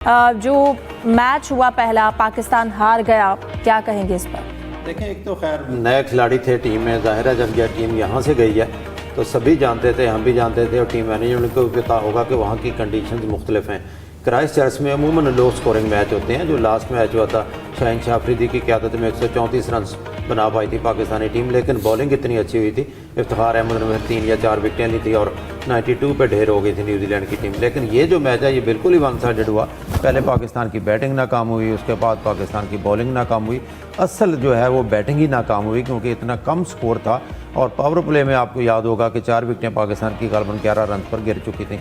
जो मैच हुआ पहला पाकिस्तान हार गया, क्या कहेंगे इस पर? देखें, एक तो खैर नए खिलाड़ी थे टीम में, ज़ाहिर है जब यह टीम यहाँ से गई है तो सभी जानते थे, हम भी जानते थे और टीम मैनेजमेंट को भी पता होगा कि वहाँ की कंडीशंस मुख्तलिफ हैं। क्राइस्ट चर्च में अमूमन लो स्कोरिंग मैच होते हैं। जो लास्ट मैच हुआ था शाहीन शाह अफरीदी की क़यादत में 134 रन बना पाई थी पाकिस्तानी टीम, लेकिन बॉलिंग इतनी अच्छी हुई थी। इफ्तिखार अहमद ने 3 या 4 विकेटें ली थी और 92 पे ढेर हो गई थी न्यूजीलैंड की टीम। लेकिन ये जो मैच है ये बिल्कुल ही वन साइडेड हुआ। पहले पाकिस्तान की बैटिंग नाकाम हुई, उसके बाद पाकिस्तान की बॉलिंग नाकाम हुई। असल जो है वो बैटिंग ही नाकाम हुई क्योंकि इतना कम स्कोर था और पावर प्ले में आपको याद होगा कि 4 विकेटें पाकिस्तान की गालबन 11 रन पर गिर चुकी थी।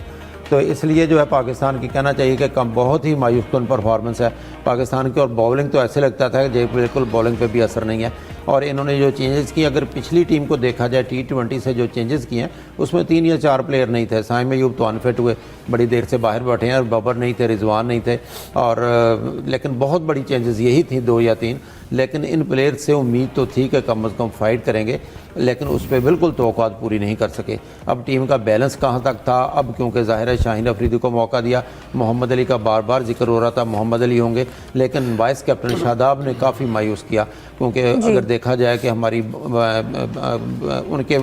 तो इसलिए जो है पाकिस्तान की कहना चाहिए कि कम बहुत ही मायूसकुन परफॉर्मेंस है पाकिस्तान की। और बॉलिंग तो ऐसे लगता था कि बिल्कुल बॉलिंग पे भी असर नहीं है। और इन्होंने जो चेंजेस किए, अगर पिछली टीम को देखा जाए T20 से जो चेंजेस किए हैं उसमें 3 या 4 प्लेयर नहीं थे। साइम अयूब तो अनफिट हुए, बड़ी देर से बाहर बैठे हैं, और बबर नहीं थे, रिजवान नहीं थे, और लेकिन बहुत बड़ी चेंजेस यही थी 2 या 3। लेकिन इन प्लेयर से उम्मीद तो थी कि कम अज़ कम फाइट करेंगे, लेकिन उस पर बिल्कुल तवक्कुआत पूरी नहीं कर सके। अब टीम का बैलेंस कहाँ तक था? अब क्योंकि ज़ाहिर है शाहीन अफरीदी को मौका दिया, मोहम्मद अली का बार बार जिक्र हो रहा था, मोहम्मद अली होंगे, लेकिन वाइस कैप्टन शादाब ने काफ़ी मायूस किया क्योंकि अगर देखा जाए कि हमारी उनके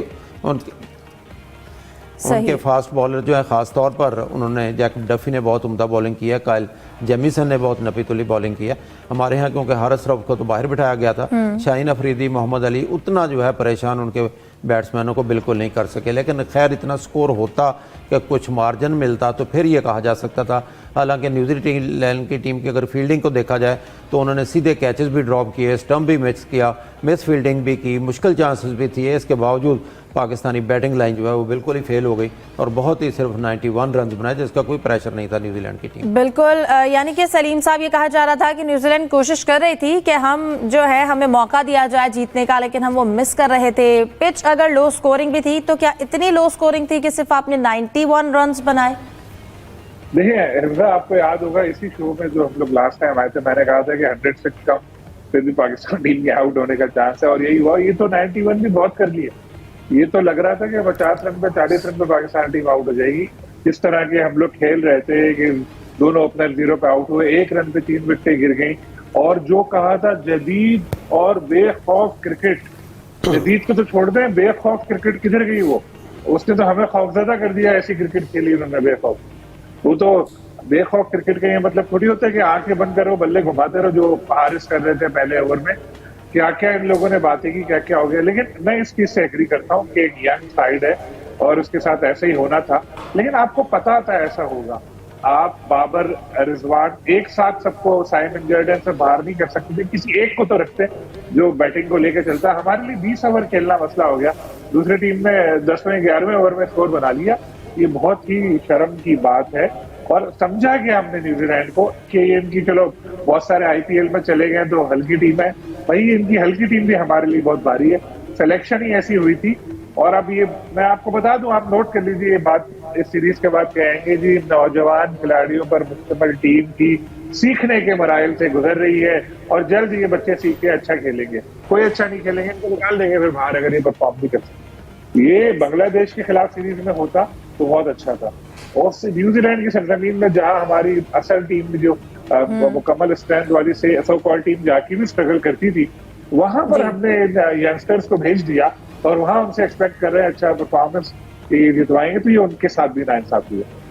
फास्ट बॉलर जो है, ख़ास तौर पर उन्होंने जैकब डफी ने बहुत उम्दा बॉलिंग की है, कायल जेमिसन ने बहुत नपीतुली बॉलिंग की है। हमारे यहाँ क्योंकि हारिस रऊफ को तो बाहर बिठाया गया था, शाहीन अफरीदी, मोहम्मद अली उतना जो है परेशान उनके बैट्समैनों को बिल्कुल नहीं कर सके। लेकिन खैर इतना स्कोर होता कि कुछ मार्जिन मिलता तो फिर ये कहा जा सकता था। हालांकि न्यूजीलैंड की टीम की अगर फील्डिंग को देखा जाए तो उन्होंने सीधे कैचेस भी ड्रॉप किए, स्टंप भी मिस किया, मिस फील्डिंग भी की, मुश्किल चांसेस भी थी। इसके बावजूद पाकिस्तानी बैटिंग लाइन जो है वो बिल्कुल ही फेल हो गई और बहुत ही सिर्फ 91 रन बनाए, जिसका कोई प्रेशर नहीं था न्यूजीलैंड की टीम। बिल्कुल, यानी कि सलीम साहब, ये कहा जा रहा था कि न्यूजीलैंड कोशिश कर रही थी कि हम जो है हमें मौका दिया जाए जीतने का, लेकिन हम वो मिस कर रहे थे। पिच अगर लो स्कोरिंग भी थी तो क्या इतनी लो स्कोरिंग थी कि सिर्फ आपने 91 रन बनाए? देखिए, आपको याद होगा इसी शो में जो हम लोग लास्ट टाइम आए थे, मैंने कहा था कि 100 से कम फिर भी पाकिस्तान टीम के आउट होने का चांस है, और यही हुआ। ये तो 91 भी बहुत कर लिए। ये तो लग रहा था कि 50 रन पे 40 रन पे पाकिस्तान टीम आउट हो जाएगी। जिस तरह के हम लोग खेल रहे थे कि दोनों ओपनर 0 पे आउट हुए, 1 रन पे 3 विकेटें गिर गई। और जो कहा था जदीद और बेखौफ क्रिकेट, जदीद को तो छोड़ दें, बेखौफ क्रिकेट किधर गई? वो उसने तो हमें खौफजदा कर दिया। ऐसी क्रिकेट खेली उन्होंने बेखौफ। वो तो बेखौफ क्रिकेट का ये मतलब थोड़ी होता है कि आंखें बंद करो बल्ले घुमाते रहो, जो हारिस कर रहे थे पहले ओवर में। क्या क्या इन लोगों ने बातें की, क्या क्या हो गया। लेकिन मैं इस चीज से एग्री करता हूँ कि एक यंग साइड है और उसके साथ ऐसे ही होना था। लेकिन आपको पता था ऐसा होगा। आप बाबर, रिजवान एक साथ सबको साइमन जर्डन से बाहर नहीं कर सकते थे। किसी एक को तो रखते जो बैटिंग को लेकर चलता। हमारे लिए 20 ओवर खेलना मसला हो गया। दूसरी टीम ने 10वें 11वें ओवर में स्कोर बना लिया। ये बहुत ही शर्म की बात है। और समझा गया हमने न्यूजीलैंड को कि इनकी, चलो बहुत सारे IPL में चले गए तो हल्की टीम है, वही इनकी हल्की टीम भी हमारे लिए बहुत भारी है। सिलेक्शन ही ऐसी हुई थी। और अब ये मैं आपको बता दूं, आप नोट कर लीजिए ये बात, इस सीरीज के बाद कहेंगे जी नौजवान खिलाड़ियों पर मुश्तमिल टीम की सीखने के मराइल से गुजर रही है और जल्द ये बच्चे सीख के अच्छा खेलेंगे। कोई अच्छा नहीं खेलेंगे इनको निकाल देंगे फिर बाहर, अगर ये परफॉर्म नहीं कर सकते। ये बांग्लादेश के खिलाफ सीरीज में होता तो बहुत अच्छा था। और न्यूजीलैंड की सरजमीन में जहां हमारी असल टीम जो मुकम्मल स्ट्रेंथ वाली से सो कॉल टीम जाके भी स्ट्रगल करती थी, वहां पर हमने यंगस्टर्स को भेज दिया और वहां हमसे एक्सपेक्ट कर रहे हैं अच्छा परफॉर्मेंस जितवाएंगे, तो ये उनके साथ भी नाइंसाफी है।